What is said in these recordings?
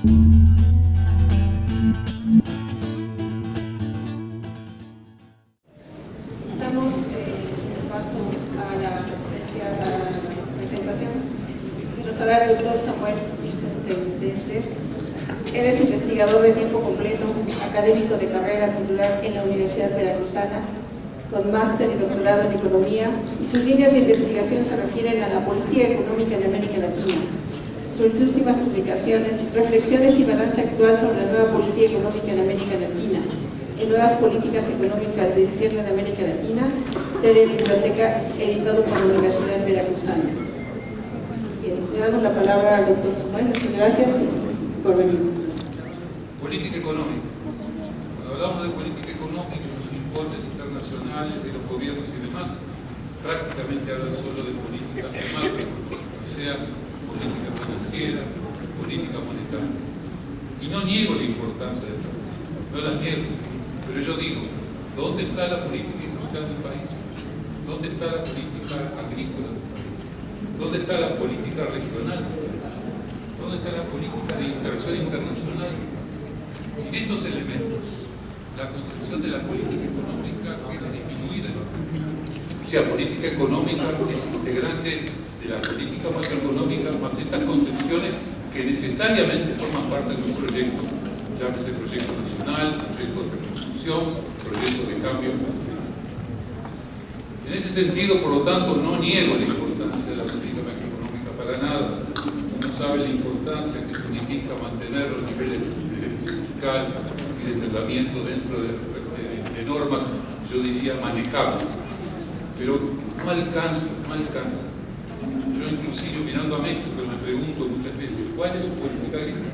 Damos paso a la presentación. Nos hará el doctor Samuel Vicente. Él es investigador de tiempo completo, académico de carrera titular en la Universidad Veracruzana, con máster y doctorado en economía, y sus líneas de investigación se refieren a la política económica de América Latina. Sus últimas publicaciones, reflexiones y balance actual sobre la nueva política económica en América Latina, en nuevas políticas económicas de izquierda en América Latina, serie Biblioteca, editado por la Universidad Veracruzana. Bien, le damos la palabra al doctor Samuel. Muchas gracias por venir. Política económica. Cuando hablamos de política económica, los informes internacionales de los gobiernos y demás, prácticamente hablan solo de política macro, o sea, política financiera, política monetaria. Y no niego la importancia de esto, no la niego, pero yo digo, ¿dónde está la política industrial del país? ¿Dónde está la política agrícola del país? ¿Dónde está la política regional? ¿Dónde está la política de inserción internacional? Sin estos elementos, la concepción de la política económica es disminuida. O sea, política económica es integrante de la política macroeconómica, más estas concepciones que necesariamente forman parte de un proyecto, llámese proyecto nacional, proyecto de reconstrucción, proyecto de cambio. En ese sentido, por lo tanto, no niego la importancia de la política macroeconómica para nada. Uno sabe la importancia que significa mantener los niveles de déficit fiscal y de endeudamiento dentro de normas, yo diría, manejables. Pero no alcanza, no alcanza. Yo inclusive mirando a México me pregunto muchas veces, ¿cuál es su política agrícola?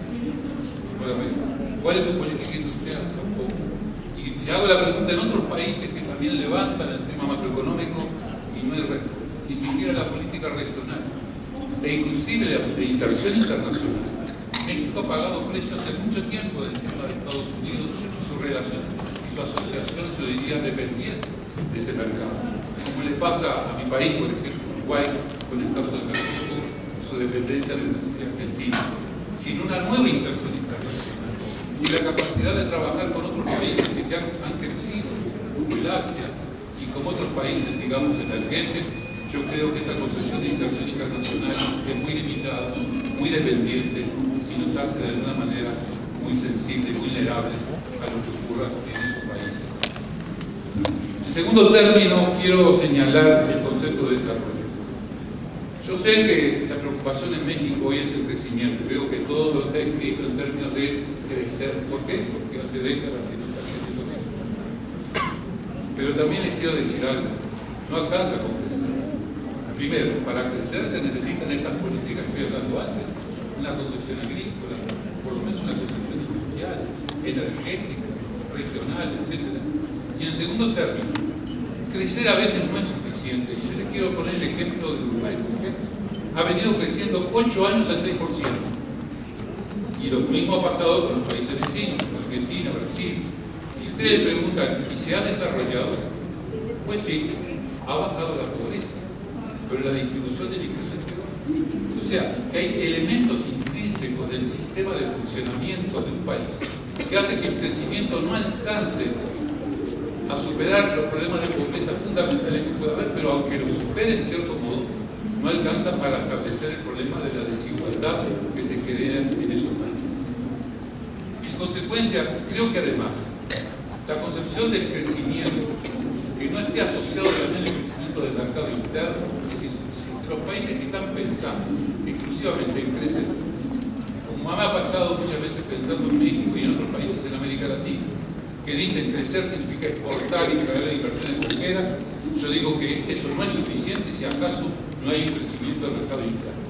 ¿Cuál es su política industrial? Tampoco. Y hago la pregunta en otros países que también levantan el tema macroeconómico y no hay ni siquiera la política regional, e inclusive la de inserción internacional. México ha pagado precios hace mucho tiempo del tema de Estados Unidos, su relación, su asociación, yo diría, dependiente de ese mercado. Como le pasa a mi país, por ejemplo, Uruguay, con el caso del Mercosur, su dependencia de Argentina. Sin una nueva inserción internacional, sin la capacidad de trabajar con otros países que se han crecido, como el Asia, y como otros países, digamos, emergentes, yo creo que esta concepción de inserción internacional es muy limitada, muy dependiente y nos hace de alguna manera muy sensibles, vulnerables a lo que ocurra en esos países. En segundo término, quiero señalar el concepto de desarrollo. Yo sé que la preocupación en México hoy es el crecimiento. Veo que todo lo está escrito en términos de crecer. ¿Por qué? Porque hace décadas que no está creciendo eso. Pero también les quiero decir algo. No alcanza con crecer. Primero, para crecer se necesitan estas políticas que estoy hablando antes. Una concepción agrícola, por lo menos una concepción industrial, energética, regional, etc. Y en segundo término, crecer a veces no es suficiente. Y yo les quiero poner el ejemplo de Uruguay, por ejemplo. Ha venido creciendo 8 años al 6%. Y lo mismo ha pasado con los países vecinos, Argentina, Brasil. Si ustedes le preguntan, ¿y se ha desarrollado? Pues sí, ha bajado la pobreza, pero la distribución del ingreso es peor. O sea, que hay elementos intrínsecos del sistema de funcionamiento de un país que hace que el crecimiento no alcance a superar los problemas de pobreza fundamentales que puede haber, pero aunque lo supere en cierto modo, no alcanza para establecer el problema de la desigualdad que se crea en esos países. En consecuencia, creo que además, la concepción del crecimiento, que no esté asociado también al crecimiento del mercado interno, es insuficiente. Los países que están pensando exclusivamente en crecer, como me ha pasado muchas veces pensando en México y en otros países en América Latina, que dicen crecer significa exportar y traer la inversión extranjera, yo digo que eso no es suficiente si acaso no hay un crecimiento del mercado interno.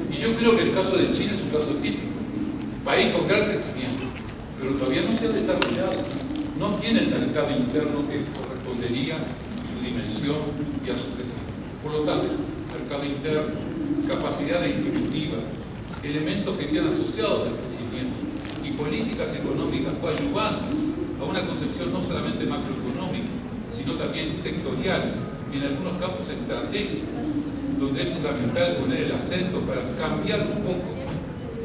Y yo creo que el caso de Chile es un caso típico. País con gran crecimiento, pero todavía no se ha desarrollado. No tiene el mercado interno que correspondería a su dimensión y a su crecimiento. Por lo tanto, mercado interno, capacidad distributiva, elementos que quedan asociados al crecimiento y políticas económicas coadyuvantes a una concepción no solamente macroeconómica, sino también sectorial, y en algunos campos estratégicos, donde es fundamental poner el acento para cambiar un poco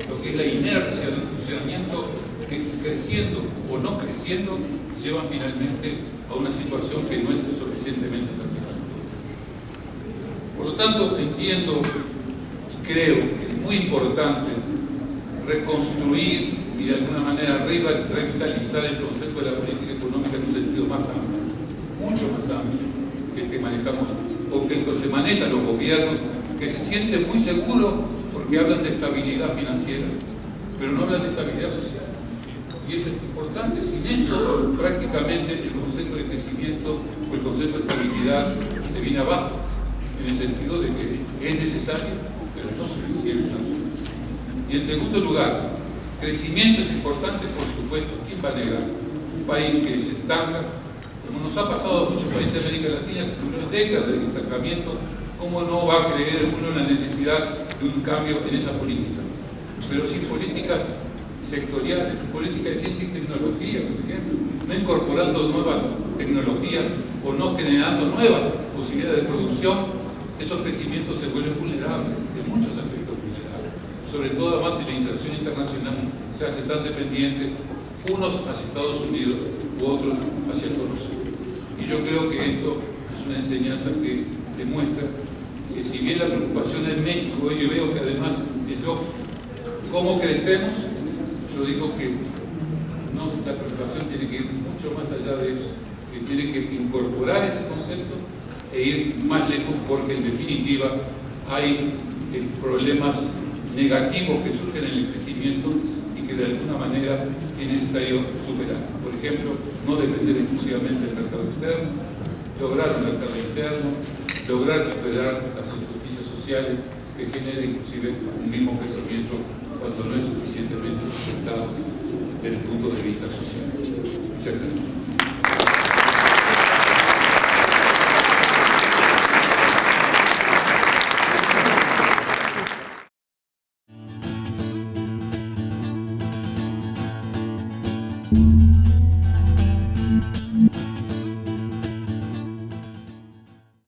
lo que es la inercia del funcionamiento, que creciendo o no creciendo, llevan finalmente a una situación que no es suficientemente satisfactoria. Por lo tanto, entiendo y creo que es muy importante reconstruir y de alguna manera revitalizar el concepto de la política económica en un sentido más amplio, mucho más amplio que el que manejamos, o que el que se manejan los gobiernos, que se sienten muy seguros porque hablan de estabilidad financiera, pero no hablan de estabilidad social. Y eso es importante. Sin eso, prácticamente el concepto de crecimiento o el concepto de estabilidad se viene abajo, en el sentido de que es necesario, pero no suficiente. Y en segundo lugar, crecimiento es importante, por supuesto. ¿Quién va a negar? Un país que se estanca, como nos ha pasado a muchos países de América Latina, que tuvieron décadas de estancamiento, ¿cómo no va a creer uno en la necesidad de un cambio en esa política? Pero sin políticas sectoriales, políticas de ciencia y tecnología, por ejemplo, no incorporando nuevas tecnologías o no generando nuevas posibilidades de producción, esos crecimientos se vuelven vulnerables, en muchos aspectos vulnerables. Sobre todo, además, si la inserción internacional se hace tan dependiente, unos hacia Estados Unidos u otros hacia el Sur. Y yo creo que esto es una enseñanza que demuestra que si bien la preocupación en México, hoy yo veo que además es lógico, ¿cómo crecemos? Yo digo que no, la preocupación tiene que ir mucho más allá de eso, que tiene que incorporar ese concepto e ir más lejos, porque en definitiva hay problemas negativos que surgen en el crecimiento y que de alguna manera es necesario superar. Por ejemplo, no depender exclusivamente del mercado externo, lograr un mercado interno, lograr superar las injusticias sociales que genera inclusive un mismo crecimiento cuando no es suficientemente sustentado desde el punto de vista social. Muchas gracias.